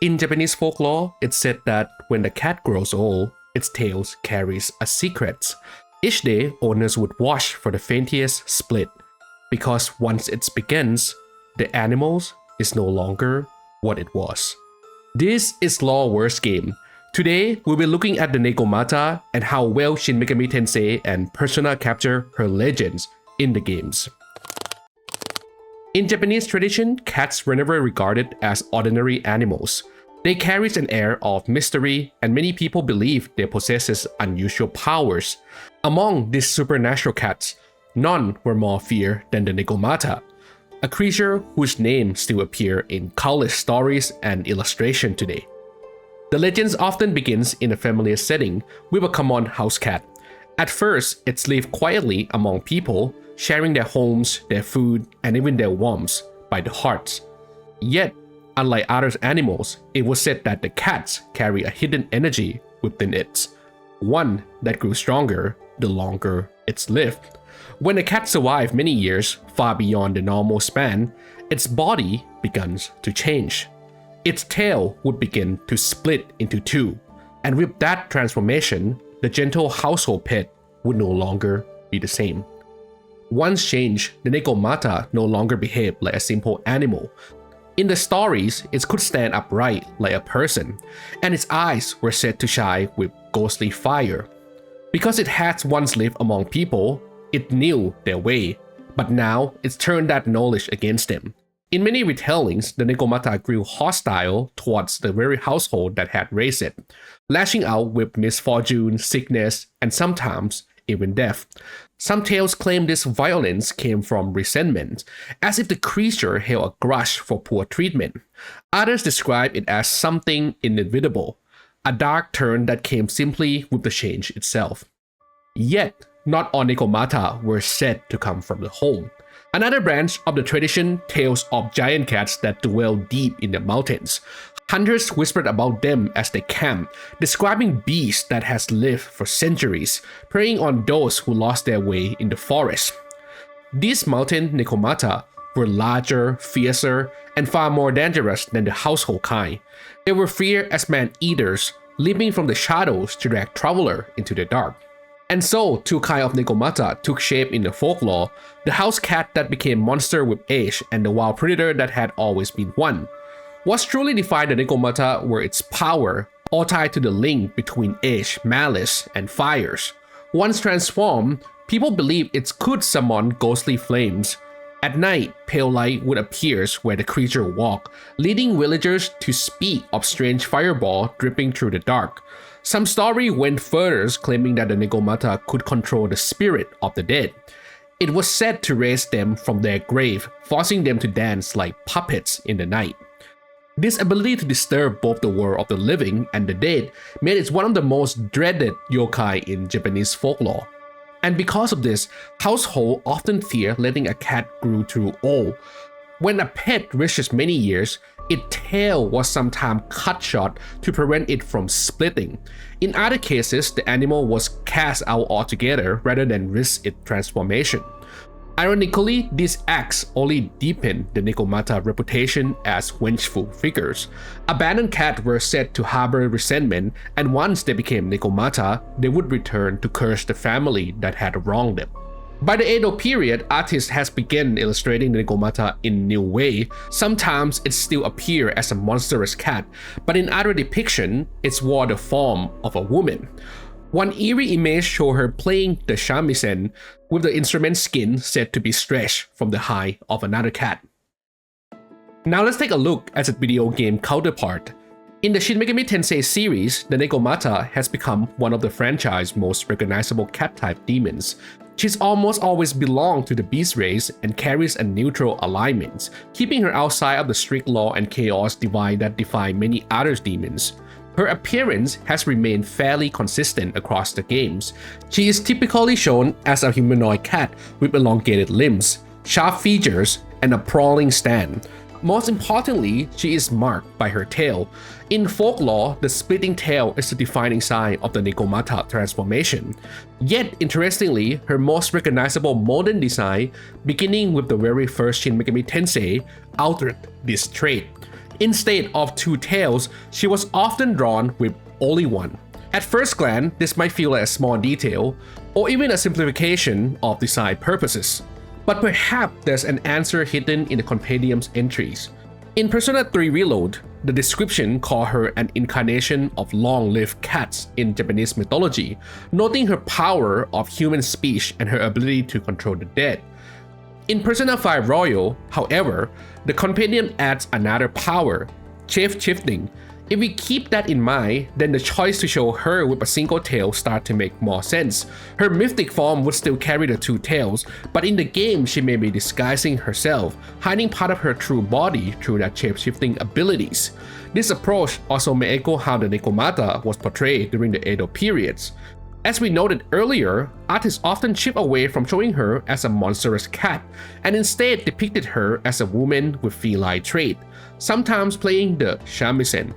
In Japanese folklore, it's said that when the cat grows old, its tail carries a secret. Each day, owners would watch for the faintest split, because once it begins, the animal is no longer what it was. This is Law Wars Game. Today, we'll be looking at the Nekomata and how well Shin Megami Tensei and Persona capture her legends in the games. In Japanese tradition, cats were never regarded as ordinary animals. They carry an air of mystery, and many people believe they possess unusual powers. Among these supernatural cats, none were more feared than the Nekomata, a creature whose name still appears in countless stories and illustrations today. The legends often begins in a familiar setting with a common house cat. At first, it's lived quietly among people, sharing their homes, their food, and even their warmth by the hearts. Yet, unlike other animals, it was said that the cats carry a hidden energy within it, one that grew stronger the longer it's lived. When a cat survives many years, far beyond the normal span, its body begins to change. Its tail would begin to split into two, and with that transformation, the gentle household pet would no longer be the same. Once changed, the Nekomata no longer behaved like a simple animal. In the stories, it could stand upright like a person, and its eyes were said to shine with ghostly fire. Because it had once lived among people, it knew their way, but now it's turned that knowledge against them. In many retellings, the Nekomata grew hostile towards the very household that had raised it, lashing out with misfortune, sickness, and sometimes even death. Some tales claim this violence came from resentment, as if the creature held a grudge for poor treatment. Others describe it as something inevitable, a dark turn that came simply with the change itself. Yet, not all Nekomata were said to come from the home. Another branch of the tradition tells of giant cats that dwell deep in the mountains. Hunters whispered about them as they camped, describing beasts that has lived for centuries, preying on those who lost their way in the forest. These mountain Nekomata were larger, fiercer, and far more dangerous than the household kind. They were feared as man-eaters, leaping from the shadows to drag traveler into the dark. And so, two kinds of Nekomata took shape in the folklore: the house cat that became monster with age and the wild predator that had always been one. What truly defined the Nekomata were its power, all tied to the link between age, malice, and fires. Once transformed, people believed it could summon ghostly flames. At night, pale light would appear where the creature walked, leading villagers to speak of strange fireball dripping through the dark. Some story went further, claiming that the Nekomata could control the spirit of the dead. It was said to raise them from their grave, forcing them to dance like puppets in the night. This ability to disturb both the world of the living and the dead made it one of the most dreaded yōkai in Japanese folklore. And because of this, households often fear letting a cat grow too old. When a pet reaches many years, its tail was sometimes cut short to prevent it from splitting. In other cases, the animal was cast out altogether rather than risk its transformation. Ironically, these acts only deepened the Nekomata reputation as vengeful figures. Abandoned cats were said to harbor resentment, and once they became Nekomata, they would return to curse the family that had wronged them. By the Edo period, artists has begun illustrating the Nekomata in new way. Sometimes it still appears as a monstrous cat, but in other depictions, it wore the form of a woman. One eerie image shows her playing the shamisen, with the instrument skin said to be stretched from the hide of another cat. Now let's take a look at its video game counterpart. In the Shin Megami Tensei series, the Nekomata has become one of the franchise's most recognizable cat-type demons. She's almost always belonged to the beast race and carries a neutral alignment, keeping her outside of the strict law and chaos divide that define many other demons. Her appearance has remained fairly consistent across the games. She is typically shown as a humanoid cat with elongated limbs, sharp features, and a prowling stand. Most importantly, she is marked by her tail. In folklore, the splitting tail is the defining sign of the Nekomata transformation. Yet, interestingly, her most recognizable modern design, beginning with the very first Shin Megami Tensei, altered this trait. Instead of two tails, she was often drawn with only one. At first glance, this might feel like a small detail, or even a simplification of design purposes. But perhaps there's an answer hidden in the compendium's entries. In Persona 3 Reload, the description called her an incarnation of long-lived cats in Japanese mythology, noting her power of human speech and her ability to control the dead. In Persona 5 Royal, however, the compendium adds another power, shape-shifting. If we keep that in mind, then the choice to show her with a single tail starts to make more sense. Her mythic form would still carry the two tails, but in the game she may be disguising herself, hiding part of her true body through that shape-shifting abilities. This approach also may echo how the Nekomata was portrayed during the Edo periods. As we noted earlier, artists often chip away from showing her as a monstrous cat, and instead depicted her as a woman with feline trait, sometimes playing the shamisen.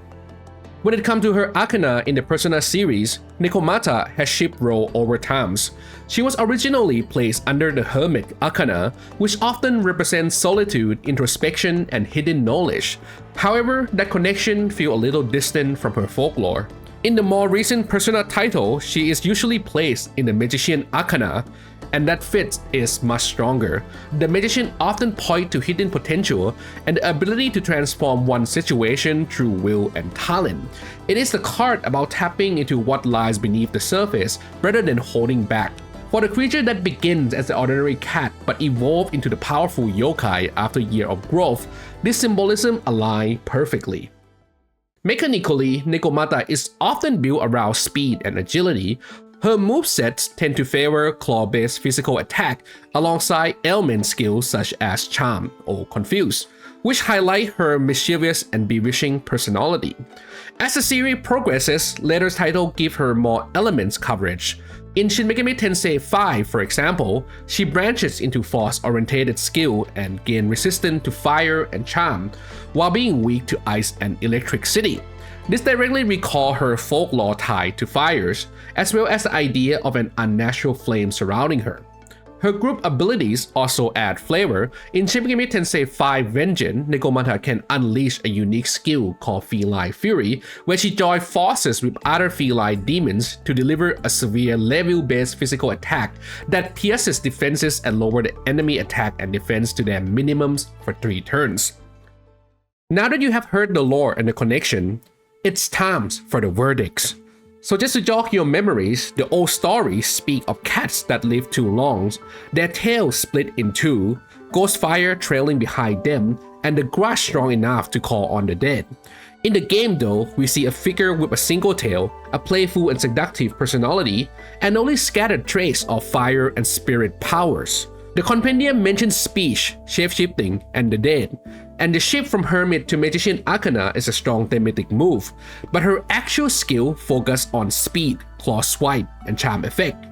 When it comes to her Arcana in the Persona series, Nekomata has shifted role over times. She was originally placed under the Hermit Arcana, which often represents solitude, introspection, and hidden knowledge. However, that connection feels a little distant from her folklore. In the more recent Persona title, she is usually placed in the Magician Arcana, and that fit is much stronger. The magician often points to hidden potential and the ability to transform one situation through will and talent. It is the card about tapping into what lies beneath the surface rather than holding back. For the creature that begins as an ordinary cat but evolves into the powerful yōkai after a year of growth, this symbolism aligns perfectly. Mechanically, Nekomata is often built around speed and agility. Her movesets tend to favor claw-based physical attack alongside element skills such as Charm or Confuse, which highlight her mischievous and bewitching personality. As the series progresses, later titles give her more elements coverage. In Shin Megami Tensei 5, for example, she branches into force-oriented skill and gains resistance to fire and charm, while being weak to ice and electricity. This directly recalls her folklore tied to fires, as well as the idea of an unnatural flame surrounding her. Her group abilities also add flavor. In Shin Megami Tensei 5 Vengeance, Nekomata can unleash a unique skill called Feline Fury, where she joins forces with other feline demons to deliver a severe level-based physical attack that pierces defenses and lowers the enemy attack and defense to their minimums for 3 turns. Now that you have heard the lore and the connection, it's time for the verdicts. So just to jog your memories, the old stories speak of cats that live too long, their tails split in two, ghost fire trailing behind them, and the grudge strong enough to call on the dead. In the game though, we see a figure with a single tail, a playful and seductive personality, and only scattered trace of fire and spirit powers. The compendium mentions speech, shape-shifting, and the dead, and the shift from Hermit to Magician Arcana is a strong thematic move, but her actual skill focuses on speed, claw swipe, and charm effect.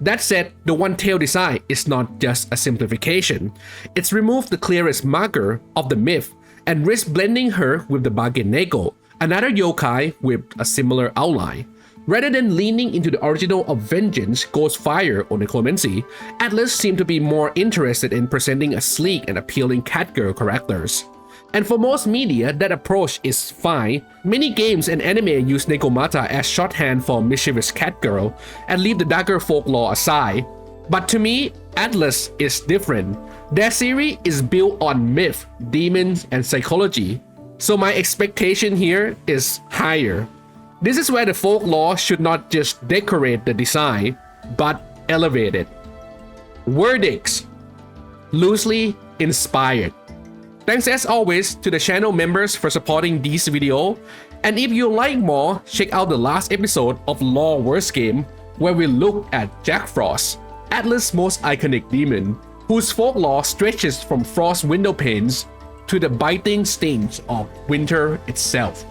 That said, the one-tail design is not just a simplification. It's removed the clearest marker of the myth and risks blending her with the Bageneko, another yōkai with a similar outline. Rather than leaning into the original of Vengeance, Ghost Fire, or Necromancy, Atlus seemed to be more interested in presenting a sleek and appealing catgirl characters. And for most media, that approach is fine. Many games and anime use Nekomata as shorthand for mischievous catgirl and leave the darker folklore aside. But to me, Atlus is different. Their series is built on myth, demons, and psychology, so my expectation here is higher. This is where the folklore should not just decorate the design, but elevate it. Verdicts: loosely inspired. Thanks as always to the channel members for supporting this video, and if you like more, check out the last episode of Lore Worst Game, where we look at Jack Frost, Atlus' most iconic demon, whose folklore stretches from frost window panes to the biting stings of winter itself.